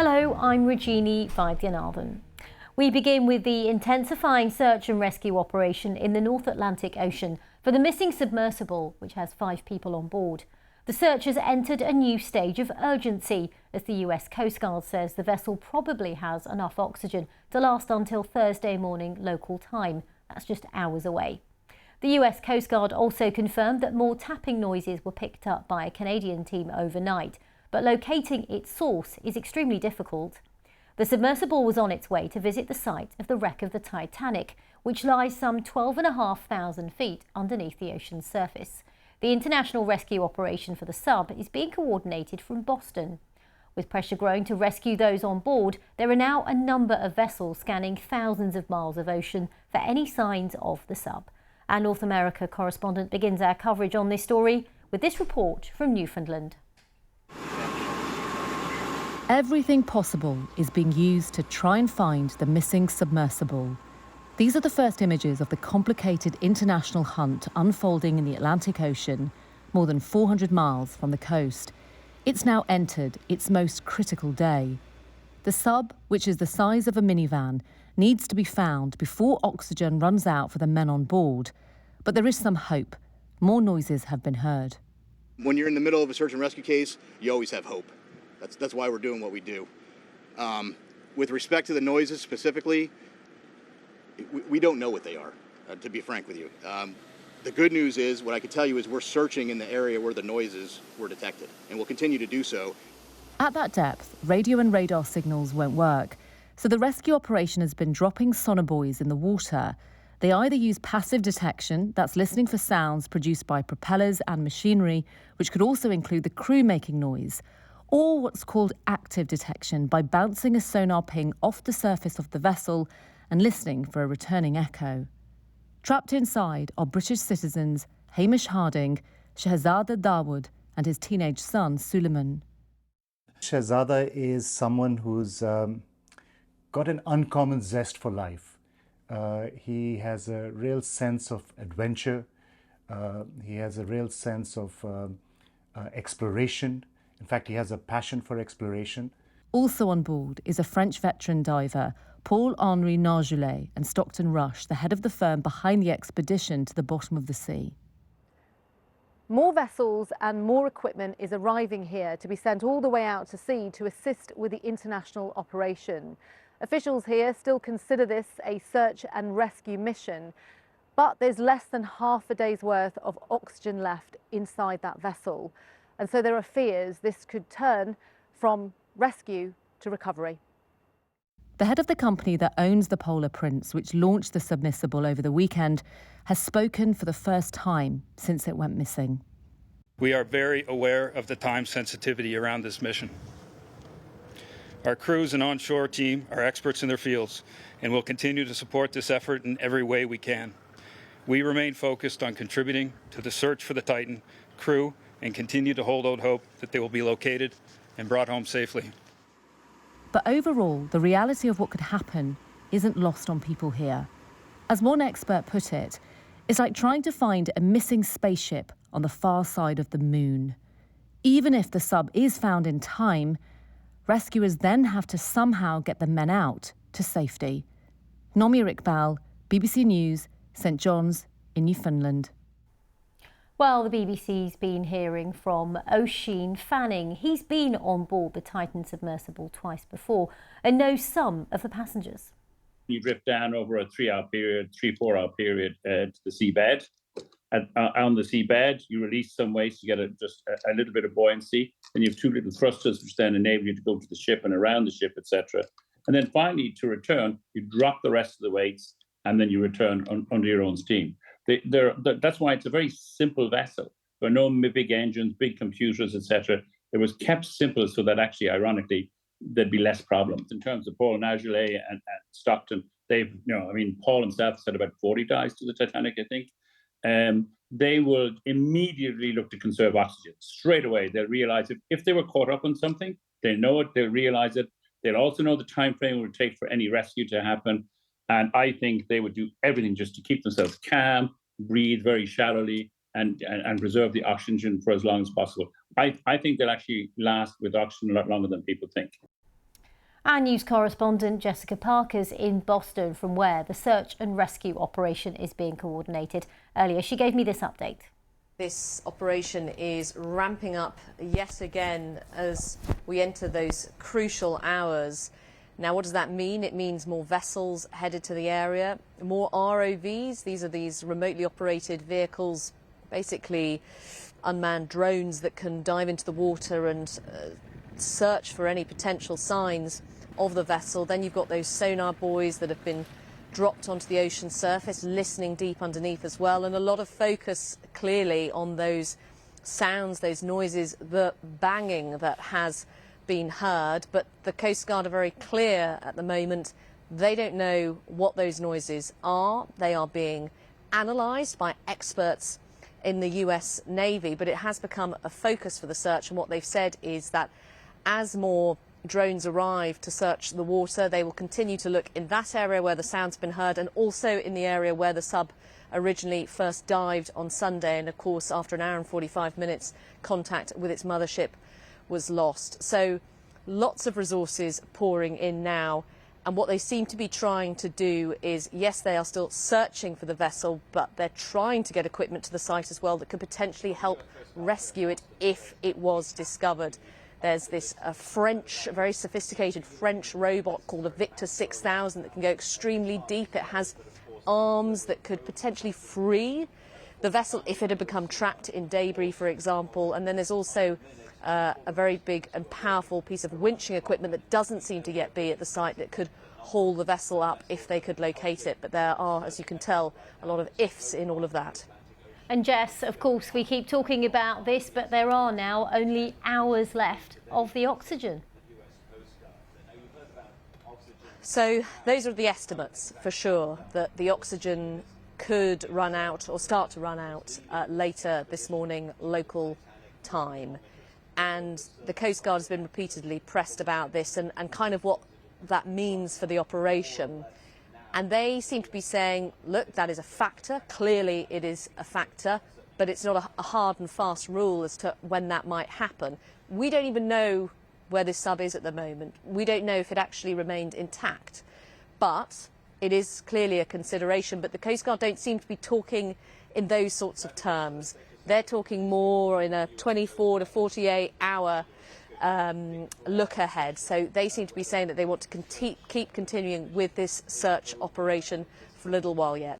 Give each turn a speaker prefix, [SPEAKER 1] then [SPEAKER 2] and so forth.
[SPEAKER 1] Hello, I'm Regini Vaidyanathan. We begin with the intensifying search and rescue operation in the North Atlantic Ocean for the missing submersible, which has 5 people on board. The search has entered a new stage of urgency as the US Coast Guard says the vessel probably has enough oxygen to last until Thursday morning local time. That's just hours away. The US Coast Guard also confirmed that more tapping noises were picked up by a Canadian team overnight, but locating its source is extremely difficult. The submersible was on its way to visit the site of the wreck of the Titanic, which lies some 12,500 feet underneath the ocean's surface. The international rescue operation for the sub is being coordinated from Boston. With pressure growing to rescue those on board, there are now a number of vessels scanning thousands of miles of ocean for any signs of the sub. Our North America correspondent begins our coverage on this story with this report from Newfoundland.
[SPEAKER 2] Everything possible is being used to try and find the missing submersible. These are the first images of the complicated international hunt unfolding in the Atlantic Ocean, more than 400 miles from the coast. It's now entered its most critical day. The sub, which is the size of a minivan, needs to be found before oxygen runs out for the men on board. But there is some hope. More noises have been heard.
[SPEAKER 3] When you're in the middle of a search and rescue case, you always have hope. That's why we're doing what we do. With respect to the noises specifically, we don't know what they are, to be frank with you. The good news is, what I can tell you is we're searching in the area where the noises were detected, and we'll continue to do so.
[SPEAKER 2] At that depth, radio and radar signals won't work, so the rescue operation has been dropping sonar buoys in the water. They either use passive detection, that's listening for sounds produced by propellers and machinery, which could also include the crew making noise, or what's called active detection by bouncing a sonar ping off the surface of the vessel and listening for a returning echo. Trapped inside are British citizens Hamish Harding, Shehzada Dawood and his teenage son Suleiman.
[SPEAKER 4] Shehzada is someone who's got an uncommon zest for life. He has a real sense of adventure. He has a real sense of exploration. In fact, he has a passion for exploration.
[SPEAKER 2] Also on board is a French veteran diver, Paul-Henri Nargeolet, and Stockton Rush, the head of the firm behind the expedition to the bottom of the sea.
[SPEAKER 5] More vessels and more equipment is arriving here to be sent all the way out to sea to assist with the international operation. Officials here still consider this a search and rescue mission, but there's less than half a day's worth of oxygen left inside that vessel. And so there are fears this could turn from rescue to recovery.
[SPEAKER 2] The head of the company that owns the Polar Prince, which launched the submersible over the weekend, has spoken for the first time since it went missing.
[SPEAKER 6] We are very aware of the time sensitivity around this mission. Our crews and onshore team are experts in their fields and will continue to support this effort in every way we can. We remain focused on contributing to the search for the Titan crew and continue to hold out hope that they will be located and brought home safely.
[SPEAKER 2] But overall, the reality of what could happen isn't lost on people here. As one expert put it, it's like trying to find a missing spaceship on the far side of the moon. Even if the sub is found in time, rescuers then have to somehow get the men out to safety. Nomia Iqbal, BBC News, St John's in Newfoundland.
[SPEAKER 1] Well, the BBC's been hearing from Oisin Fanning. He's been on board the Titan submersible twice before and knows some of the passengers.
[SPEAKER 7] You drift down over a 3-4 hour period to the seabed. On the seabed, you release some waste, you get just a little bit of buoyancy, and you have 2 little thrusters which then enable you to go to the ship and around the ship, etc. And then finally, to return, you drop the rest of the weights, and then you return under your own steam. That's why it's a very simple vessel. There are no big engines, big computers, etc. It was kept simple so that actually, ironically, there'd be less problems. In terms of Paul Nargeolet and Stockton, they've, Paul himself said about 40 dives to the Titanic, I think. They will immediately look to conserve oxygen. Straight away, they'll realize if they were caught up on something, they know it, they'll realize it. They'll also know the time frame it would take for any rescue to happen. And I think they would do everything just to keep themselves calm, breathe very shallowly, and preserve the oxygen for as long as possible. I think they'll actually last with oxygen a lot longer than people think.
[SPEAKER 1] Our news correspondent Jessica Parker's in Boston, from where the search and rescue operation is being coordinated. Earlier, she gave me this update.
[SPEAKER 8] This operation is ramping up yet again as we enter those crucial hours. Now, what does that mean? It means more vessels headed to the area, more ROVs. These are these remotely operated vehicles, basically unmanned drones that can dive into the water and search for any potential signs of the vessel. Then you've got those sonar buoys that have been dropped onto the ocean surface, listening deep underneath as well, and a lot of focus clearly on those sounds, those noises, the banging that has been heard. But the Coast Guard are very clear at the moment. They don't know what those noises are. They are being analysed by experts in the US Navy, but it has become a focus for the search, and what they've said is that as more drones arrive to search the water, they will continue to look in that area where the sound's been heard, and also in the area where the sub originally first dived on Sunday. And of course, after an hour and 45 minutes, contact with its mothership was lost. So lots of resources pouring in now, and what they seem to be trying to do is, yes, they are still searching for the vessel, but they're trying to get equipment to the site as well that could potentially help rescue it if it was discovered. There's this very sophisticated French robot called the Victor 6000 that can go extremely deep. It has arms that could potentially free the vessel if it had become trapped in debris, for example. And then there's also a very big and powerful piece of winching equipment that doesn't seem to yet be at the site that could haul the vessel up if they could locate it. But there are, as you can tell, a lot of ifs in all of that.
[SPEAKER 1] And Jess, of course, we keep talking about this, but there are now only hours left of the oxygen.
[SPEAKER 8] So those are the estimates for sure, that the oxygen could run out or start to run out later this morning local time. And the Coast Guard has been repeatedly pressed about this and kind of what that means for the operation. And they seem to be saying, look, that is a factor. Clearly it is a factor, but it's not a hard and fast rule as to when that might happen. We don't even know where this sub is at the moment. We don't know if it actually remained intact. But it is clearly a consideration. But the Coast Guard don't seem to be talking in those sorts of terms. They're talking more in a 24 to 48 hour look ahead. So they seem to be saying that they want to keep continuing with this search operation for a little while yet.